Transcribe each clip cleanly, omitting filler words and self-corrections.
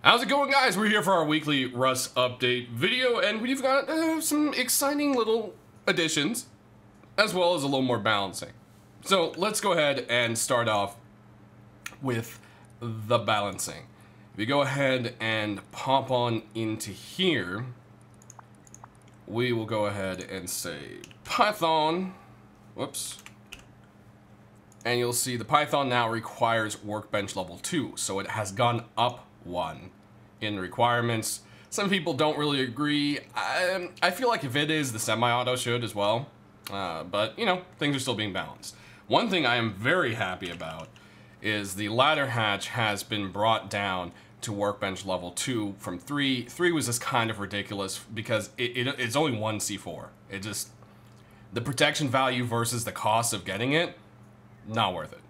How's it going, guys? We're here for our weekly Russ update video, and we've got some exciting little additions, as well as a little more balancing. So let's go ahead and start off with the balancing. If you go ahead and pop on into here, we will go ahead and say Python, whoops, and you'll see the Python now requires workbench level 2, so it has gone up 1 in requirements. Some people don't really agree. I feel like if it is, the semi-auto should as well. But, you know, things are still being balanced. One thing I am very happy about is the ladder hatch has been brought down to workbench level 2 from 3. 3 was just kind of ridiculous because it's only 1 C4. It just, the protection value versus the cost of getting it, not worth it.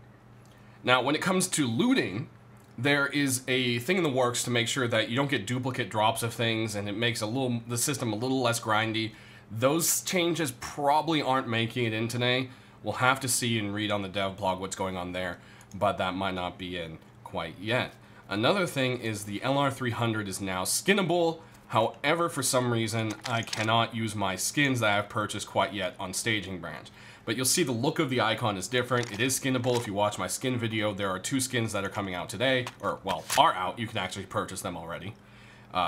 Now, when it comes to looting, there is a thing in the works to make sure that you don't get duplicate drops of things, and it makes the system a little less grindy. Those changes probably aren't making it in today. We'll have to see and read on the dev blog what's going on there, but that might not be in quite yet. Another thing is the Lr300 is now skinnable. However, for some reason, I cannot use my skins that I've purchased quite yet on staging branch. But you'll see the look of the icon is different. It is skinnable. If you watch my skin video, there are 2 skins that are coming out today, or, well, are out. You can actually purchase them already.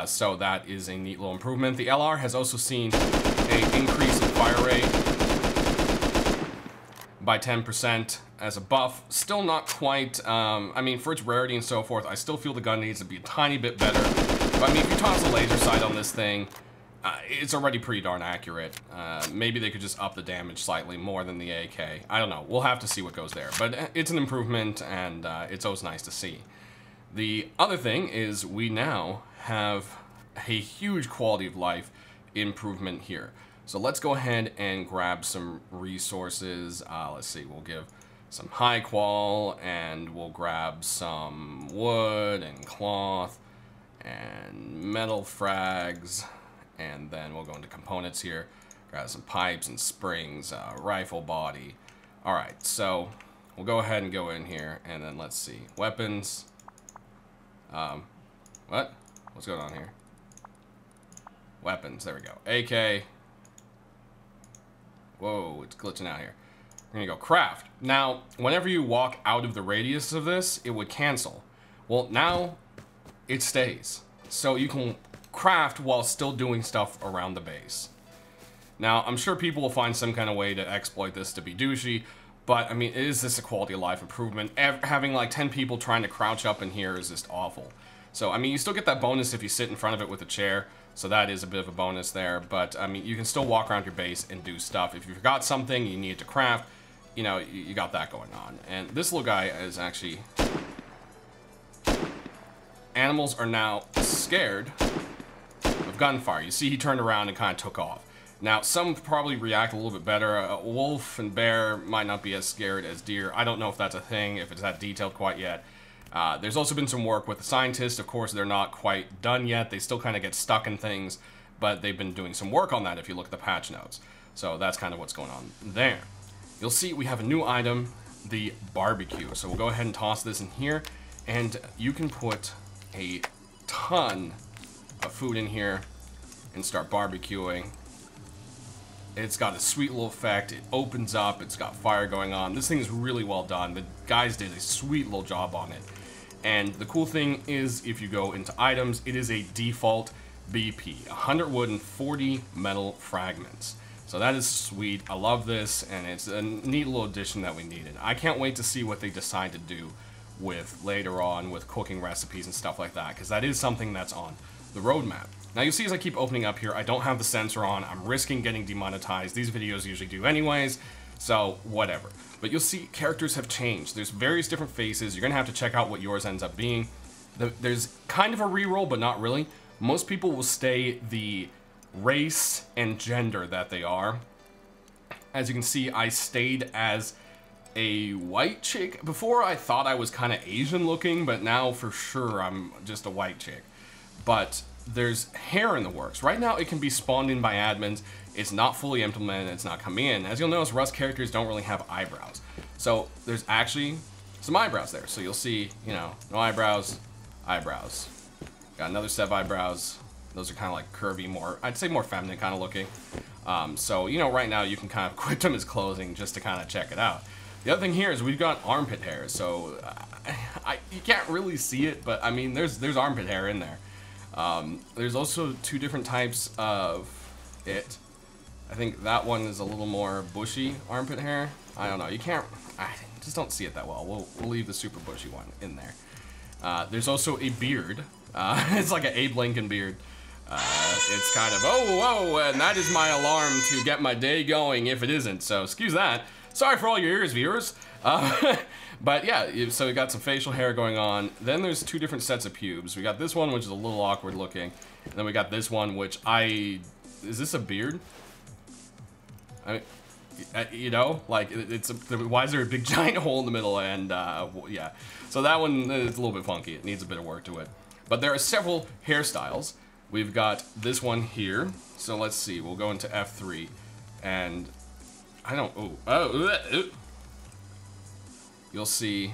So that is a neat little improvement. The LR has also seen an increase in fire rate by 10% as a buff. Still not quite, I mean, for its rarity and so forth, I still feel the gun needs to be a tiny bit better. But I mean, if you toss a laser sight on this thing, it's already pretty darn accurate. Maybe they could just up the damage slightly more than the AK. I don't know. We'll have to see what goes there. But it's an improvement, and it's always nice to see. The other thing is we now have a huge quality of life improvement here. So let's go ahead and grab some resources. Let's see. We'll give some high qual, and we'll grab some wood and cloth and metal frags. And then we'll go into components here. Got some pipes and springs, rifle body. Alright, so we'll go ahead and go in here, and then let's see. Weapons. What? What's going on here? Weapons, there we go. AK. Whoa, it's glitching out here. We're gonna go craft. Now, whenever you walk out of the radius of this, it would cancel. Well, now it stays. So you can craft while still doing stuff around the base. Now, I'm sure people will find some kind of way to exploit this to be douchey, but I mean, is this a quality of life improvement? Having like 10 people trying to crouch up in here is just awful. So, I mean, you still get that bonus if you sit in front of it with a chair, so that is a bit of a bonus there, but I mean, you can still walk around your base and do stuff. If you forgot something you need to craft, you know, you got that going on. And this little guy is actually... Animals are now scared of Gunfire. You see he turned around and kind of took off. Now, some probably react a little bit better. A wolf and bear might not be as scared as deer. I don't know if that's a thing, if it's that detailed quite yet. There's also been some work with the scientists. Of course, they're not quite done yet. They still kind of get stuck in things, but they've been doing some work on that if you look at the patch notes. So that's kind of what's going on there. You'll see we have a new item, the barbecue. So we'll go ahead and toss this in here, and you can put a ton of food in here and start barbecuing. It's got a sweet little effect. It opens up. It's got fire going on. This thing is really well done. The guys did a sweet little job on it. And the cool thing is, if you go into items, it is a default BP, 100 wood and 40 metal fragments. So that is sweet. I love this, and it's a neat little addition that we needed. I can't wait to see what they decide to do with later on with cooking recipes and stuff like that, because that is something that's on the roadmap. Now you'll see as I keep opening up here, I don't have the sensor on. I'm risking getting demonetized. These videos usually do anyways, so whatever. But you'll see characters have changed. There's various different faces. You're gonna have to check out what yours ends up being. There's kind of a reroll, but not really. Most people will stay the race and gender that they are. As you can see, I stayed as a white chick. Before I thought I was kind of Asian looking, but now for sure I'm just a white chick. But there's hair in the works. Right now it can be spawned in by admins. It's not fully implemented, it's not coming in. As you'll notice, Rust characters don't really have eyebrows. So there's actually some eyebrows there. So you'll see, you know, no eyebrows, eyebrows. Got another set of eyebrows. Those are kind of like curvy, more, I'd say more feminine kind of looking. So, you know, right now you can kind of equip them as clothing just to kind of check it out. The other thing here is we've got armpit hair. So, you can't really see it, but I mean, there's armpit hair in there. There's also 2 different types of it. I think that one is a little more bushy armpit hair. I don't know. You can't, I just don't see it that well. We'll leave the super bushy one in there. There's also a beard. It's like an Abe Lincoln beard. It's kind of, oh, and that is my alarm to get my day going if it isn't. So excuse that. Sorry for all your ears, viewers. But yeah, so we got some facial hair going on. Then there's 2 different sets of pubes. We got this one, which is a little awkward looking. And then we got this one, which is this a beard? I mean, you know, like why is there a big giant hole in the middle? And yeah, so that one is a little bit funky. It needs a bit of work to it. But there are several hairstyles. We've got this one here. So let's see. We'll go into F3, and I don't. You'll see.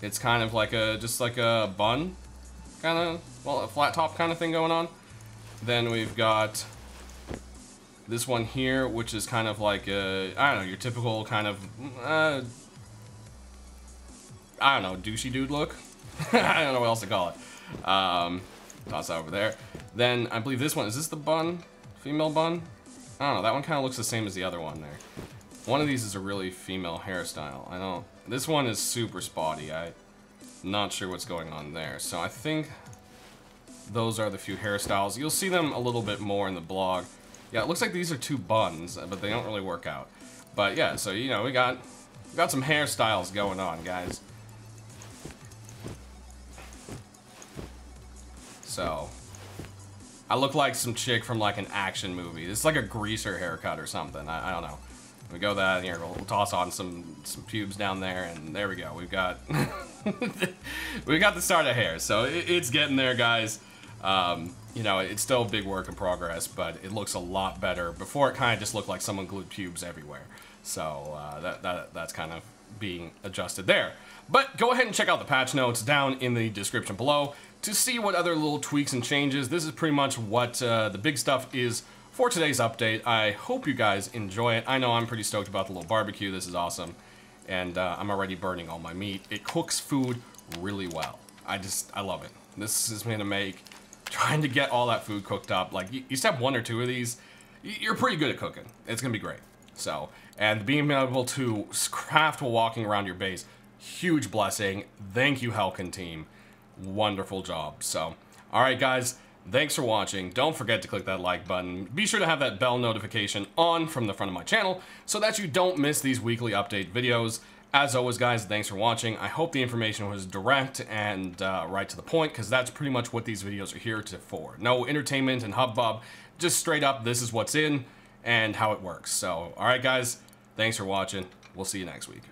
It's kind of like just like a bun, kind of, well, a flat top kind of thing going on. Then we've got this one here, which is kind of like I don't know, your typical kind of I don't know, douchey dude look. I don't know what else to call it. Toss that over there. Then I believe this one, is this the bun? Female bun? I don't know, that one kind of looks the same as the other one there. One of these is a really female hairstyle. I don't, this one is super spotty. I'm not sure what's going on there. So I think those are the few hairstyles. You'll see them a little bit more in the blog. Yeah, it looks like these are 2 buns, but they don't really work out. But yeah, so you know, we got some hairstyles going on, guys. So, I look like some chick from like an action movie. It's like a greaser haircut or something. I don't know. We go that here. We'll toss on some pubes down there, and there we go. We've got we got the start of hair. So it's getting there, guys. You know, it's still a big work in progress, but it looks a lot better. Before, it kind of just looked like someone glued pubes everywhere. So that's kind of being adjusted there. But go ahead and check out the patch notes down in the description below to see what other little tweaks and changes. This is pretty much what the big stuff is for today's update. I hope you guys enjoy it. I know I'm pretty stoked about the little barbecue. This is awesome. And I'm already burning all my meat. It cooks food really well. I love it. This is going to make trying to get all that food cooked up. Like, you just have 1 or 2 of these, you're pretty good at cooking. It's going to be great. So, and being able to craft while walking around your base, huge blessing. Thank you, Helkin team. Wonderful job. So, alright guys, thanks for watching. Don't forget to click that like button. Be sure to have that bell notification on from the front of my channel so that you don't miss these weekly update videos. As always, guys, thanks for watching. I hope the information was direct and right to the point, because that's pretty much what these videos are here for. No entertainment and hubbub, just straight up, this is what's in and how it works. So, alright guys, thanks for watching. We'll see you next week.